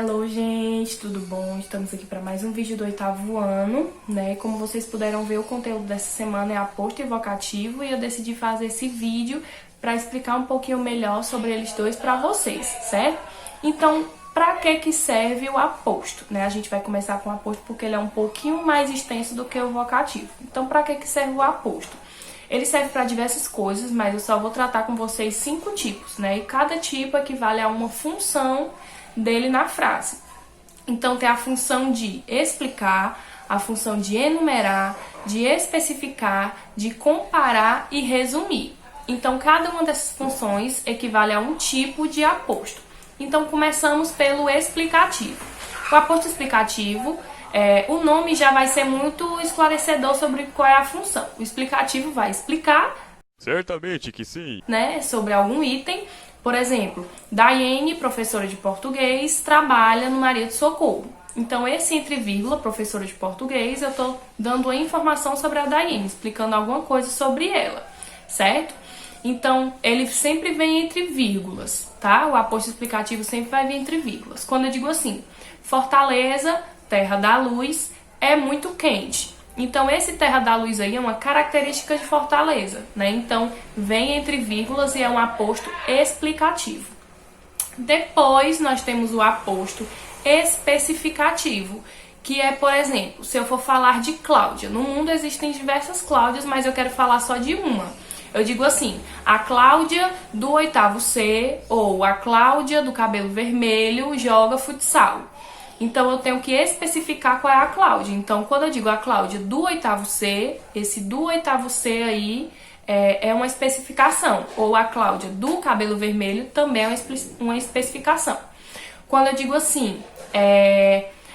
Hello, gente, tudo bom? Estamos aqui para mais um vídeo do 8º ano, né? Como vocês puderam ver, o conteúdo dessa semana é aposto e vocativo e eu decidi fazer esse vídeo para explicar um pouquinho melhor sobre eles dois para vocês, certo? Então, para que serve o aposto, né? A gente vai começar com o aposto porque ele é um pouquinho mais extenso do que o vocativo. Então, para que serve o aposto? Ele serve para diversas coisas, mas eu só vou tratar com vocês 5 tipos, né? E cada tipo equivale a uma função dele na frase. Então tem a função de explicar, a função de enumerar, de especificar, de comparar e resumir. Então cada uma dessas funções equivale a um tipo de aposto. Então começamos pelo explicativo. O aposto explicativo, o nome já vai ser muito esclarecedor sobre qual é a função. O explicativo vai explicar, certamente que sim, né, sobre algum item. Por exemplo, Daiane, professora de português, trabalha no Maria do Socorro. Então, esse entre vírgula, professora de português, eu tô dando a informação sobre a Daiane, explicando alguma coisa sobre ela, certo? Então, ele sempre vem entre vírgulas, tá? O aposto explicativo sempre vai vir entre vírgulas. Quando eu digo assim, Fortaleza, terra da luz, é muito quente. Então, esse terra da luz aí é uma característica de Fortaleza, né? Então, vem entre vírgulas e é um aposto explicativo. Depois, nós temos o aposto especificativo, que é, por exemplo, se eu for falar de Cláudia. No mundo existem diversas Cláudias, mas eu quero falar só de uma. Eu digo assim, a Cláudia do 8º C ou a Cláudia do cabelo vermelho joga futsal. Então, eu tenho que especificar qual é a Cláudia. Então, quando eu digo a Cláudia do 8º C, esse do 8º C aí é uma especificação. Ou a Cláudia do cabelo vermelho também é uma especificação. Quando eu digo assim,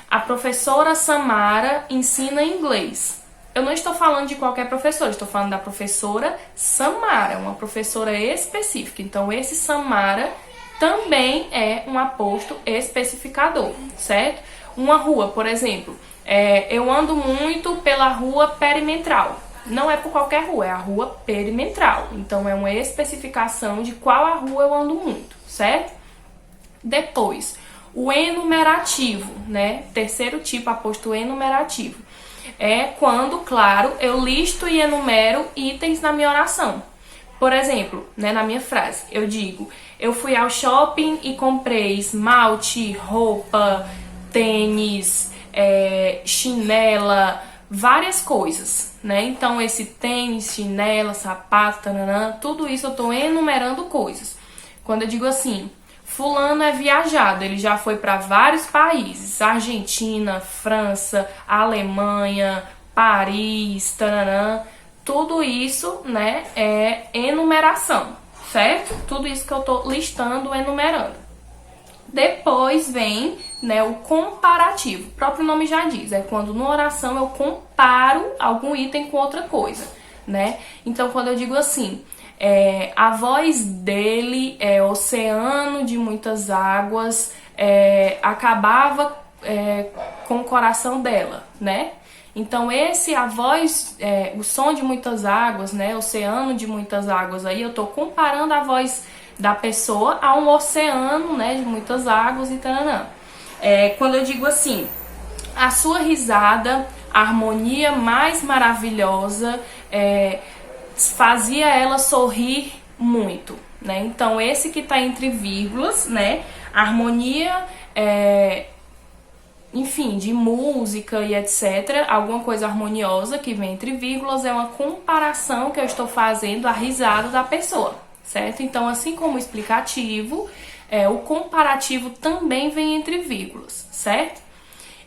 a professora Samara ensina inglês. Eu não estou falando de qualquer professora, estou falando da professora Samara, uma professora específica. Então, esse Samara também é um aposto especificador, certo? Uma rua, por exemplo, eu ando muito pela rua perimetral. Não é por qualquer rua, é a rua perimetral. Então, é uma especificação de qual a rua eu ando muito, certo? Depois, o enumerativo, né? Terceiro tipo, aposto enumerativo. É quando, claro, eu listo e enumero itens na minha oração. Por exemplo, né, na minha frase, eu digo, eu fui ao shopping e comprei esmalte, roupa, tênis, chinela, várias coisas, né? Então, esse tênis, chinela, sapato, tananã, tudo isso eu tô enumerando coisas. Quando eu digo assim, fulano é viajado, ele já foi para vários países, Argentina, França, Alemanha, Paris, tananã. Tudo isso, né, é enumeração, certo? Tudo isso que eu tô listando, enumerando. Depois vem, né, o comparativo. O próprio nome já diz, é quando numa oração eu comparo algum item com outra coisa, né? Então, quando eu digo assim, a voz dele é oceano de muitas águas, acabava com o coração dela, né? Então, a voz, o som de muitas águas, né, oceano de muitas águas, aí eu tô comparando a voz da pessoa a um oceano, né, de muitas águas e tal. Quando eu digo assim, a sua risada, a harmonia mais maravilhosa, fazia ela sorrir muito, né? Então, esse que tá entre vírgulas, né, a harmonia, enfim, de música e etc, alguma coisa harmoniosa que vem entre vírgulas é uma comparação que eu estou fazendo à risada da pessoa, certo? Então, assim como o explicativo, o comparativo também vem entre vírgulas, certo?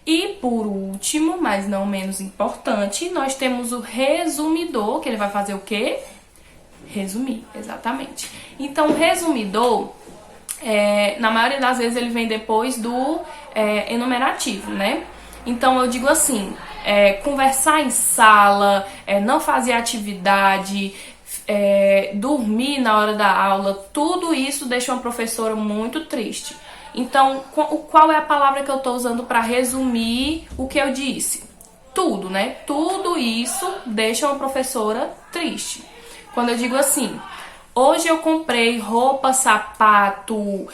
E por último, mas não menos importante, nós temos o resumidor, que ele vai fazer o quê? Resumir, exatamente. Então, o resumidor, na maioria das vezes ele vem depois do enumerativo, né? Então eu digo assim, conversar em sala, não fazer atividade, dormir na hora da aula, tudo isso deixa uma professora muito triste. Então, qual é a palavra que eu estou usando para resumir o que eu disse? Tudo, né? Tudo isso deixa uma professora triste. Quando eu digo assim, Hoje eu comprei roupa, sapato,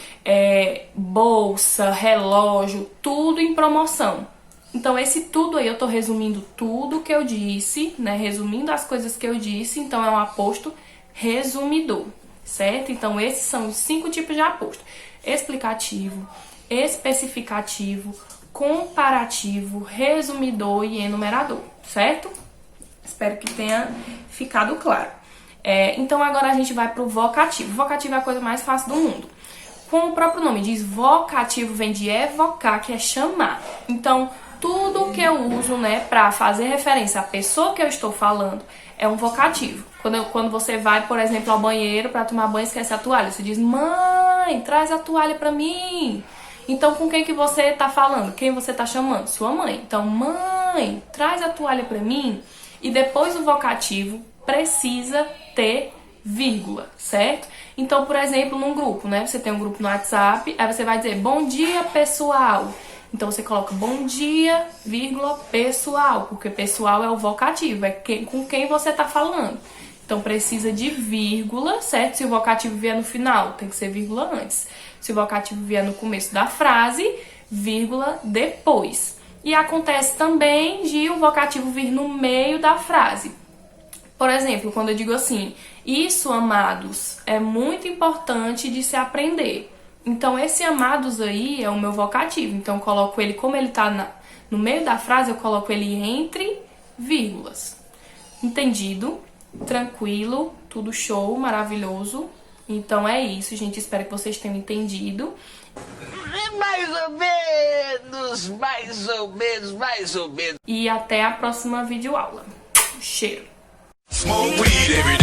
bolsa, relógio, tudo em promoção. Então esse tudo aí eu tô resumindo tudo que eu disse, né? Resumindo as coisas que eu disse, então é um aposto resumidor, certo? Então esses são os 5 tipos de aposto: explicativo, especificativo, comparativo, resumidor e enumerador, certo? Espero que tenha ficado claro. Então agora a gente vai pro vocativo. Vocativo é a coisa mais fácil do mundo. Como o próprio nome diz, vocativo vem de evocar, que é chamar. Então tudo que eu uso, né, pra fazer referência à pessoa que eu estou falando é um vocativo. Quando você vai, por exemplo, ao banheiro pra tomar banho e esquece a toalha, você diz: mãe, traz a toalha pra mim. Então com quem que você tá falando? Quem você tá chamando? Sua mãe. Então, mãe, traz a toalha pra mim. E depois o vocativo precisa ter vírgula, certo? Então, por exemplo, num grupo, né? Você tem um grupo no WhatsApp, aí você vai dizer: bom dia, pessoal. Então você coloca bom dia, vírgula, pessoal, porque pessoal é o vocativo, é com quem você tá falando. Então precisa de vírgula, certo? Se o vocativo vier no final, tem que ser vírgula antes. Se o vocativo vier no começo da frase, vírgula depois. E acontece também de o vocativo vir no meio da frase. Por exemplo, quando eu digo assim: isso, amados, é muito importante de se aprender. Então, esse amados aí é o meu vocativo. Então, eu coloco ele, como ele tá no meio da frase, eu coloco ele entre vírgulas. Entendido? Tranquilo? Tudo show, maravilhoso? Então, é isso, gente. Espero que vocês tenham entendido. Mais ou menos, mais ou menos, mais ou menos. E até a próxima videoaula. Cheiro! Smoke weed every